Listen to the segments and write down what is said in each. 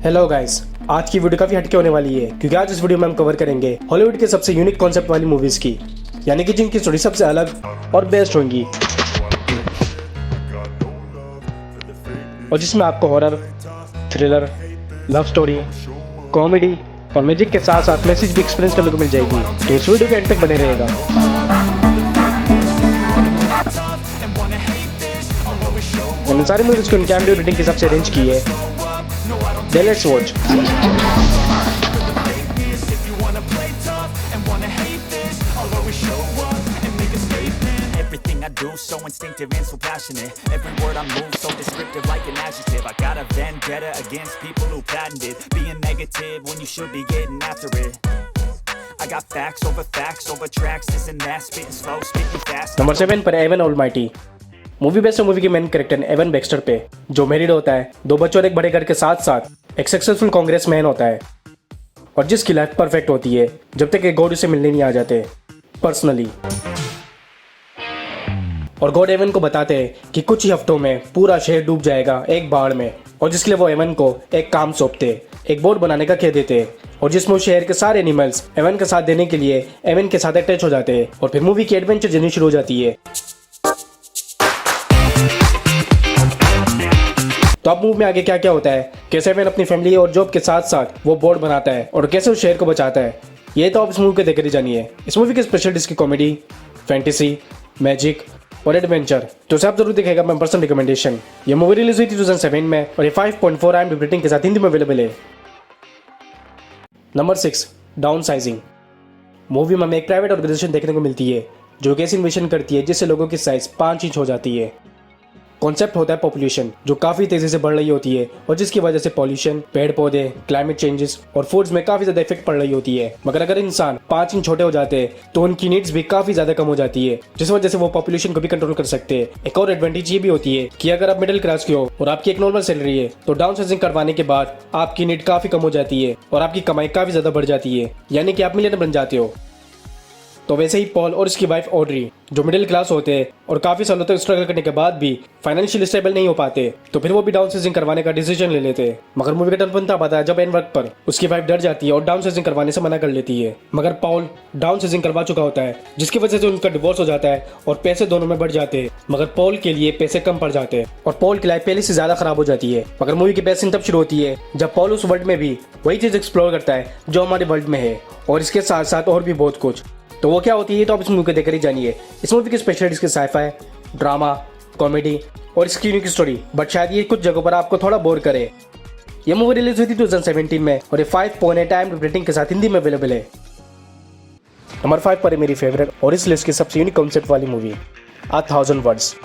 Hello guys, आज की video काफी हटके होने वाली है क्योंकि आज इस वीडियो में हम कवर करेंगे हॉलीवुड के सबसे यूनिक कॉन्सेप्ट वाली मूवीज की, यानी कि जिनकी स्टोरी सबसे अलग और बेस्ट होंगी और जिसमें आपको horror, thriller, love story, comedy और म्यूजिक के साथ साथ मैसेज भी एक्सपीरियंस करने को मिल जाएगी। तो इस वीडियो के एंड तक बने रहेगा। मैंने सारी मूवीज को इनके IMDb रेटिंग के हिसाब से अरेंज की है। Then let's watch. Everything I do so instinctive and so passionate. Every word I move so descriptive like an adjective. I got a vendetta against people who patented being negative when you should be getting after it. I got facts over tracks. This and that, spitting slow, spitting fast. Number 7 पर Evan almighty. Movie based movie के main character Evan Baxter पे, जो married होता है, 2 बच्चों और एक बड़े घर के साथ साथ एक सक्सेसफुल कांग्रेसमैन होता है और जिसकी लाइफ परफेक्ट होती है जब तक एक गॉड उसे मिलने नहीं आ जाते पर्सनली। और गॉड एवन को बताते हैं कि कुछ ही हफ्तों में पूरा शहर डूब जाएगा एक बाढ़ में, और जिसके लिए वो एवन को एक काम सौंपते, एक बोट बनाने का कह देते और जिसमें शहर के सारे एनिमल्स एवन का साथ देने के लिए एवन के साथ अटैच हो जाते हैं और फिर मूवी की एडवेंचर जर्नी शुरू हो जाती है। तो अब मूवी में आगे क्या क्या होता है, कैसे एवन अपनी फैमिली और जॉब के साथ साथ वो बोर्ड बनाता है और कैसे उस शहर को बचाता है, ये तो आप इस मूवी को देखकर ही जानिए। इस मूवी के स्पेशल इसकी कॉमेडी, फैंटेसी, मैजिक और एडवेंचर, तो उसे आप जरूर देखेगा। मैं पर्सनल रिकमेंडेशन। ये मूवी रिलीज हुई थी 2007 में और ये 5.4 IMDb रेटिंग के साथ हिंदी में अवेलेबल है। Number 6, down sizing. मूवी में हमें एक प्राइवेट ऑर्गेनाइजेशन देखने को मिलती है जो कैसे इन्वेशन करती है जिससे लोगों की साइज 5 इंच हो जाती है। कॉन्सेप्ट होता है पॉपुलेशन जो काफी तेजी से बढ़ रही होती है और जिसकी वजह से पॉल्यूशन, पेड़ पौधे, क्लाइमेट चेंजेस और फूड्स में काफी ज्यादा इफेक्ट पड़ रही होती है। मगर अगर इंसान 5 इंच छोटे हो जाते हैं तो उनकी नीड्स भी काफी ज्यादा कम हो जाती है, जिस वजह से वो पॉपुलेशन को भी कंट्रोल कर सकते हैं। एक और एडवांटेज ये भी होती है कि अगर आप मिडिल क्लास के हो और आपकी एक नॉर्मल सैलरी है तो डाउन साइजिंग करवाने के बाद आपकी नीड काफी कम हो जाती है और आपकी कमाई काफी ज्यादा बढ़ जाती है, यानी कि आप मिलियनर बन जाते हो। तो वैसे ही पॉल और उसकी वाइफ ऑड्री जो मिडिल क्लास होते हैं और काफी सालों तक स्ट्रगल करने के बाद भी फाइनेंशियल स्टेबल नहीं हो पाते, तो फिर वो भी डाउन साइजिंग करवाने का डिसीजन ले लेते हैं। मगर मूवी का टर्न बनता आता है जब एन वर्क पर उसकी वाइफ डर जाती है और डाउन साइजिंग करवाने से मना कर लेती है। मगर पॉल डाउन साइजिंग करवा चुका होता है जिसकी वजह से उनका डिवोर्स हो जाता है और पैसे दोनों में बढ़ जाते हैं, मगर पॉल के लिए पैसे कम पड़ जाते हैं और पॉल की लाइफ पहले से ज्यादा खराब हो जाती है। मगर मूवी की बेस्ट सीन तब शुरू होती है जब पॉल उस वर्ल्ड में भी वही चीज एक्सप्लोर करता है जो हमारे वर्ल्ड में है और इसके साथ साथ और भी बहुत कुछ। तो वो क्या होती है तो आप इस मूवी को देखकर ही जानिए। इस मूवी की स्पेशलिटी इसके साइफाई, ड्रामा, कॉमेडी और इसकी यूनिक स्टोरी, बट शायद ये कुछ जगहों पर आपको थोड़ा बोर करे। ये मूवी रिलीज हुई थी 2017 में और ये 5.8 IMDb रेटिंग के साथ हिंदी में अवेलेबल है। नंबर 5 पर है मेरी फेवरेट और इस लिस्ट की सबसे यूनिक कॉन्सेप्ट वाली मूवी, 1000 वर्ड्स।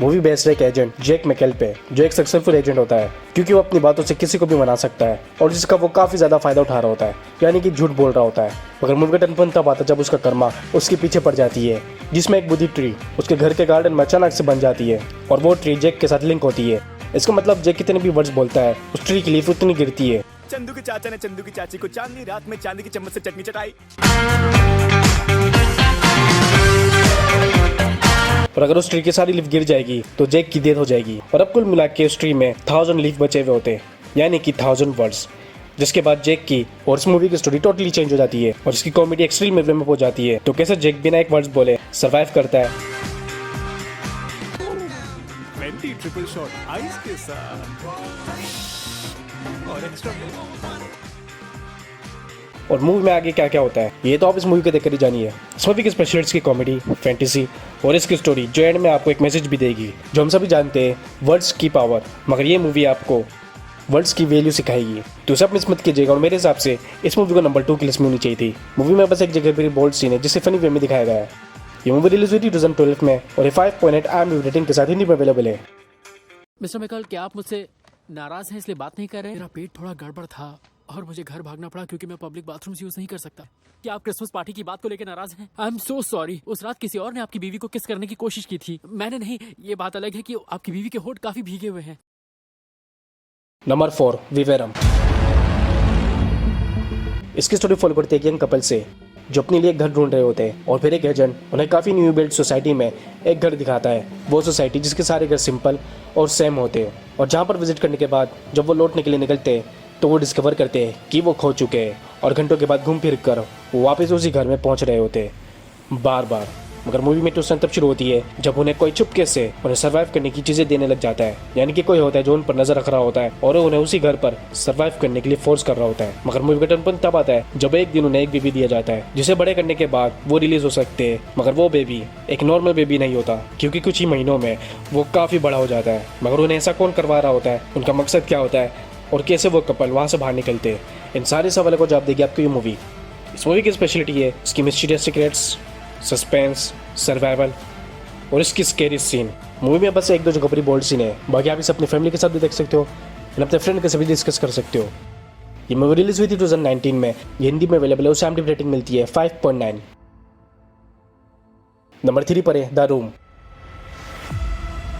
मूवी बेस्ड है एक एजेंट जैक मैकेल पे जो एक सक्सेसफुल एजेंट होता है क्योंकि वो अपनी बातों से किसी को भी मना सकता है और जिसका वो काफी ज्यादा फायदा उठा रहा होता है, यानी कि झूठ बोल रहा होता है। मगर मूवी का टर्न तब आता जब उसका कर्मा उसके पीछे पड़ जाती है, जिसमें एक बुद्धि ट्री उसके घर के गार्डन में अचानक से बन जाती है और वो ट्री जैक के साथ लिंक होती है। इसका मतलब जैक कितने भी वर्ड्स बोलता है उस ट्री की लीफ उतनी गिरती है। चंदू के चाचा ने चंदू की चाची को चांदनी रात में चांदी की चम्मच से चटनी चटाई। और अगर उस ट्री की सारी लीफ गिर जाएगी तो जैक की डेथ हो जाएगी। और अब कुल मिला के उस ट्री में 1000 लीफ बचे हुए होते, यानी कि 1000 वर्ड्स। जिसके बाद जैक की और इस मूवी की स्टोरी टोटली चेंज हो जाती है और इसकी कॉमेडी एक्सट्रीम लेवल में पहुंच जाती है। तो कैसे जैक बिना एक वर्ड्स बोले सर्वाइव करता है। 20 ट्रिपल शॉट आइस के साथ और एक्स्ट्रा और मूवी में आगे क्या क्या होता है ये तो आप इस मूवी को देखकर ही जानिए। इस मूवी की स्पेशलिटी की कॉमेडी, फैंटेसी और इसकी स्टोरी जो एंड में आपको एक मैसेज भी देगी जो हम सभी जानते हैं, वर्ड्स की पावर। मगर ये मूवी आपको वर्ड्स की वैल्यू सिखाएगी, तो उसे आप मिस मत कीजिएगा। और मेरे हिसाब से इस मूवी को नंबर 2 की लिस्ट में होनी चाहिए थी। मूवी में बस एक जगह पर बोल्ड सीन है जिसे फनी वे में दिखाया गया है। ये मूवी रिलीज हुई थी 2012 में और ये 5.8 IMDb रेटिंग के साथ हिंदी में अवेलेबल है। मिस्टर मैकल, क्या आप मुझसे नाराज हैं इसलिए बात नहीं कर रहे? मेरा पेट थोड़ा गड़बड़ था और मुझे घर भागना पड़ा क्योंकि मैं पब्लिक बाथरूम यूज नहीं कर सकता। क्या आप क्रिसमस पार्टी की बात को लेकर नाराज हैं? I am so sorry. उस रात किसी और ने आपकी बीवी को किस करने की कोशिश की थी, मैंने नहीं। ये बात अलग है कि आपकी बीवी के होंठ काफी भीगे हुए हैं। नंबर 4, विवेरम। इसकी स्टोरी फॉलो करती है एक यंग कपल से जो अपने लिए एक घर ढूंढ रहे होते हैं और फिर एक एजेंट उन्हें काफ़ी न्यू बिल्ड सोसाइटी में एक घर दिखाता है। वो सोसाइटी जिसके सारे घर सिंपल और सेम होते हैं और जहाँ पर विजिट करने के बाद जब वो लौटने के लिए निकलते हैं तो वो डिस्कवर करते हैं कि वो खो चुके हैं और घंटों के बाद घूम फिर कर वो वापस उसी घर में पहुंच रहे होते बार बार। मगर मूवी में ट्विस्ट तब शुरू होती है जब उन्हें कोई चुपके से उन्हें सर्वाइव करने की चीजें देने लग जाता है, यानी कि कोई होता है जो उन पर नजर रख रहा होता है और उन्हें उसी घर पर सर्वाइव करने के लिए फोर्स कर रहा होता है। मगर मूवी का टर्न पॉइंट तब आता है जब एक दिन उन्हें एक बेबी दिया जाता है जिसे बड़े करने के बाद वो रिलीज हो सकते हैं। मगर वो बेबी एक नॉर्मल बेबी नहीं होता, क्योंकि कुछ ही महीनों में वो काफी बड़ा हो जाता है। मगर उन्हें ऐसा कौन करवा रहा होता है, उनका मकसद क्या होता है और कैसे वो कपल वहाँ से बाहर निकलते हैं, इन सारे सवालों को जवाब देगी आपको ये मूवी। इस मूवी की स्पेशलिटी है इसकी मिस्टीरियस सीक्रेट्स, सस्पेंस, सर्वाइवल और इसकी स्केरी सीन। मूवी में बस एक दो जो कपड़ी बोल्ड सीन है, बाकी आप इसे अपनी फैमिली के साथ भी देख सकते हो और अपने फ्रेंड के साथ भी डिस्कस कर सकते हो। ये मूवी रिलीज हुई थी 2019 में, ये हिंदी में अवेलेबल है, उसे IMDb रेटिंग मिलती है 5.9। नंबर 3 पर है द रूम।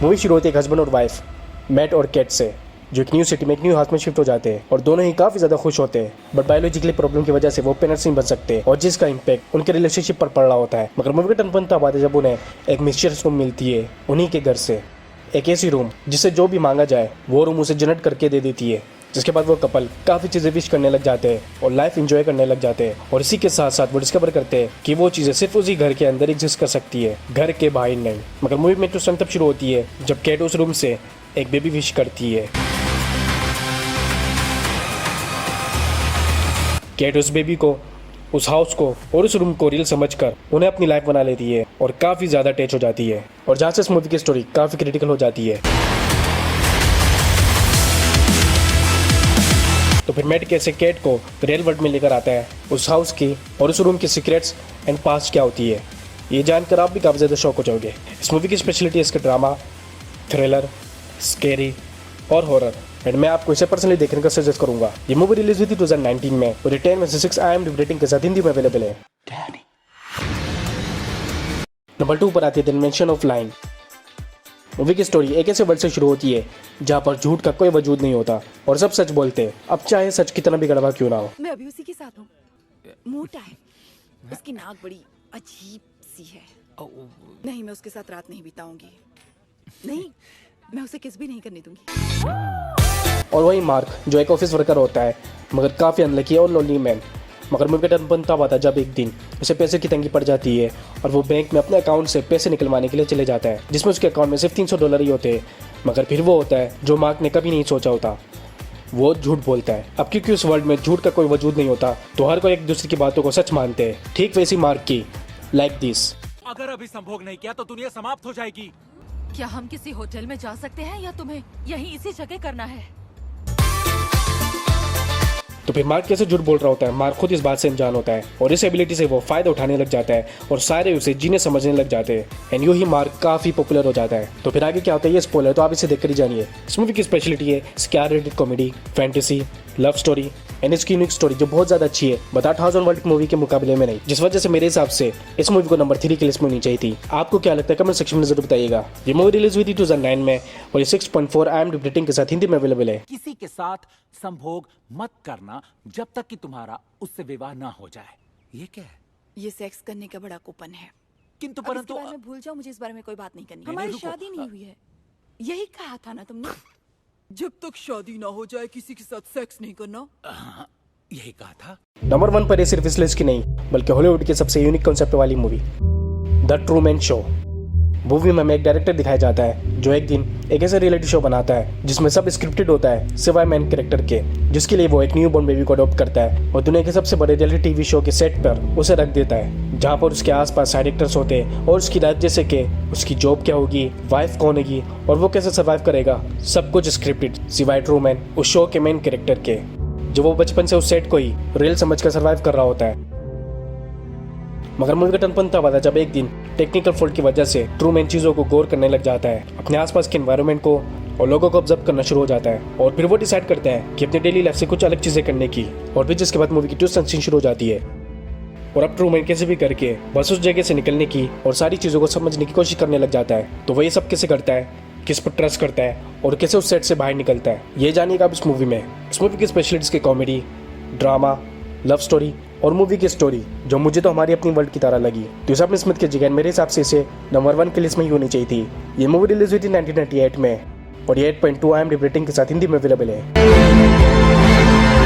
मूवी शुरू होती है एक हस्बैंड और वाइफ मैट और कैट से, जो एक न्यू सिटी में एक न्यू हाउस में शिफ्ट हो जाते हैं और दोनों ही काफी ज्यादा खुश होते हैं। बट बायोलॉजिकली प्रॉब्लम की वजह से वो पेरेंट्स नहीं बन सकते और जिसका इम्पैक्ट उनके रिलेशनशिप पर पड़ रहा होता है। मगर मूवी का टर्न पॉइंट तब आता है जब उन्हें एक मिस्टीरियस रूम मिलती है उन्हीं के घर से, एक ऐसी रूम जिससे जो भी मांगा जाए वो रूम उसे जनरेट करके दे देती है। जिसके बाद वो कपल काफी चीजें विश करने लग जाते हैं और लाइफ एंजॉय करने लग जाते हैं। और इसी के साथ साथ वो डिस्कवर करते हैं कि वो चीजें सिर्फ उसी घर के अंदर एग्जिस्ट कर सकती है, घर के बाहर नहीं। मगर मूवी में ट्विस्ट तब शुरू होती है जब कैट उस रूम से एक बेबी विश करती है। कैट उस बेबी को, उस हाउस को और उस रूम को रियल समझकर उन्हें अपनी लाइफ बना लेती है और काफी ज्यादा अटैच हो जाती है। और जहाँ से इस मूवी की स्टोरी काफी क्रिटिकल हो जाती है। तो फिर मैट कैसे कैट को रियल वर्ल्ड में लेकर आता है, उस हाउस की और उस रूम की सीक्रेट्स एंड पास्ट क्या होती है, ये जानकर आप भी काफी ज्यादा शॉक हो जाओगे। इस मूवी की स्पेशलिटी है इसका ड्रामा, थ्रिलर, स्केरी और हॉरर, एंड मैं आपको इसे पर्सनली देखने का सजेस्ट करूंगा। ये मूवी रिलीज हुई थी 2019 में और 10 में से 6 IMDb रेटिंग के साथ हिंदी में अवेलेबल है। नंबर 2 पर आती है the invention of line. Movie की स्टोरी एक ऐसे वर्ल्ड से शुरू होती है जहाँ पर झूठ का कोई वजूद नहीं होता और सब सच बोलते हैं, अब चाहे सच कितना भी गड़बड़ क्यों ना हो। मैं अभी उसी के साथ हूँ, मोटा है, उसकी नाक बड़ी अजीब सी है। नहीं, मैं उसके साथ रात नहीं बिताऊंगी, नहीं, मैं उसे किस भी नहीं करने दूंगी। और वही मार्क जो एक ऑफिस वर्कर होता है मगर काफ़ी अनलकी और लोनली मैन। मगर मूवी का टर्न पॉइंट तब आता है जब एक दिन उसे पैसे की तंगी पड़ जाती है और वो बैंक में अपने अकाउंट से पैसे निकलवाने के लिए चले जाता है, जिसमें उसके अकाउंट में सिर्फ $300 ही होते हैं। मगर फिर वो होता है जो मार्क ने कभी नहीं सोचा होता, वो झूठ बोलता है। अब क्योंकि उस वर्ल्ड में झूठ का कोई वजूद नहीं होता तो हर कोई एक दूसरे की बातों को सच मानते हैं। ठीक वैसी मार्क की लाइक दिस। अगर अभी संभोग नहीं किया तो दुनिया समाप्त हो जाएगी। क्या हम किसी होटल में जा सकते हैं या तुम्हें यहीं इसी जगह करना है? तो फिर मार्क कैसे झूठ बोल रहा होता है, मार्क खुद इस बात से अनजान होता है और इस एबिलिटी से वो फायदा उठाने लग जाता है और सारे उसे जीने समझने लग जाते हैं। एंड यूं ही मार्क काफी पॉपुलर हो जाता है। तो फिर आगे क्या होता है ये स्पॉइलर, तो आप इसे देखकर ही जानिए। इस मूवी की स्पेशलिटी है इसकी R-rated comedy, fantasy, love story and इसकी यूनिक स्टोरी जो बहुत ज्यादा अच्छी है, बट 8000 वर्ल्ड मूवी के मुकाबले में नहीं, जिस वजह से मेरे हिसाब से इस मूवी को नंबर 3 की लिस्ट में होनी चाहिए थी। आपको क्या लगता है कमेंट सेक्शन में जरूर बताइएगा। ये मूवी रिलीज हुई थी 2009 में और ये 6.4 IMDb रेटिंग के साथ हिंदी में अवेलेबल है। किसी के साथ संभोग मत करना जब तक कि तुम्हारा उससे विवाह ना हो जाए। ये क्या है? ये सेक्स करने का बड़ा कूपन है। किंतु अब इसके परंतु बारे में भूल जाओ, मुझे इस बारे में कोई बात नहीं करनी। नहीं, हमारी रुको। शादी नहीं हुई है, यही कहा था ना तुमने। जब तक शादी ना हो जाए किसी के साथ सेक्स नहीं करना। यही कहा था। नंबर 1 पर ये सिर्फ इस लिस्ट की नहीं बल्कि हॉलीवुड की सबसे यूनिक कॉन्सेप्ट वाली movie the Truman show. Movie में हमें एक डायरेक्टर दिखाया जाता है जो एक दिन एक ऐसा रियलिटी शो बनाता है जिसमें सब स्क्रिप्टेड होता है सिवाय मैन कैरेक्टर के, जिसके लिए वो एक न्यू बॉर्न बेबी को अडॉप्ट करता है और दुनिया के सबसे बड़े रियलिटी टीवी शो के सेट पर उसे रख देता है, जहाँ पर उसके आसपास साइड एक्टर्स होते हैं और उसकी लाइफ जैसे कि उसकी जॉब क्या होगी, वाइफ कौन होगी और वो कैसे सर्वाइव करेगा, सब कुछ स्क्रिप्टेड सिवाय ट्रूमैन उस शो के मेन कैरेक्टर के, जो वो बचपन से उस सेट को ही रियल समझकर सर्वाइव कर रहा होता है। मगर मूवी का टर्न पॉइंट तब आता है जब एक दिन टेक्निकल फॉल्ट की वजह से ट्रूमैन चीजों को गौर करने लग जाता है, अपने आसपास के एनवायरनमेंट को और लोगों को ऑब्जर्व करना शुरू हो जाता है और फिर वो डिसाइड करता है कि अपनी डेली लाइफ से कुछ अलग चीजें करने की। और फिर जिसके बाद मूवी की ट्विस्ट एंड सीन शुरू हो जाती है और अब ट्रूमैन कैसे भी करके बस उस जगह से निकलने की और सारी चीजों को समझने की कोशिश करने लग जाता है। तो वो ये सब कैसे करता है, किस पर ट्रस्ट करता है और कैसे उस सेट से बाहर निकलता है, ये जानिएगा आप इस मूवी में। इस मूवी की स्पेशलिटीज की कॉमेडी, ड्रामा, लव स्टोरी और मूवी की स्टोरी जो मुझे तो हमारी अपनी वर्ल्ड की तरह लगी, तो इसे अपने स्मिथ के जगह मेरे हिसाब से इसे नंबर 1 की लिस्ट में ही होनी चाहिए थी। ये मूवी रिलीज हुई थी 1998 में और ये 8.2 IMDb रेटिंग के साथ हिंदी में अवेलेबल है।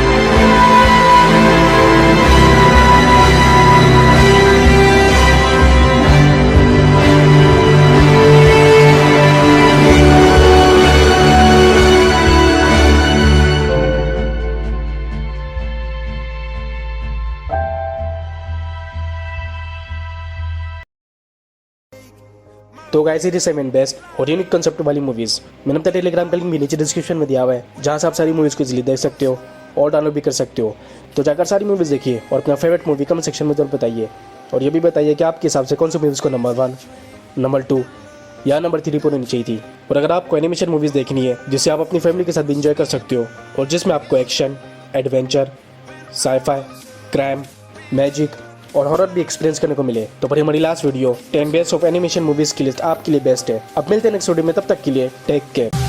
तो गाइस ये 7 बेस्ट और यूनिक कंसेप्ट वाली मूवीज मैंने अपना टेलीग्राम का लिंक भी नीचे डिस्क्रिप्शन में दिया हुआ है, जहाँ से आप सारी मूवीज को इजीली देख सकते हो और डाउनलोड भी कर सकते हो। तो जाकर सारी मूवीज देखिए और अपना फेवरेट मूवी कमेंट सेक्शन में जरूर बताइए, और ये भी बताइए कि आपके हिसाब से कौन सी मूवीज को नंबर 1, नंबर 2 या नंबर 3 पर होनी चाहिए थी। और अगर आपको एनिमेशन मूवीज देखनी है जिसे आप अपनी फैमिली के साथ भी इंजॉय कर सकते हो और जिसमें आपको action, adventure, sci-fi, crime, magic और हॉरर भी एक्सपीरियंस करने को मिले, तो पर हमारी last video 10 best of animation movies की लिस्ट आपके लिए बेस्ट है। अब मिलते हैं नेक्स्ट वीडियो में, तब तक के लिए टेक केयर।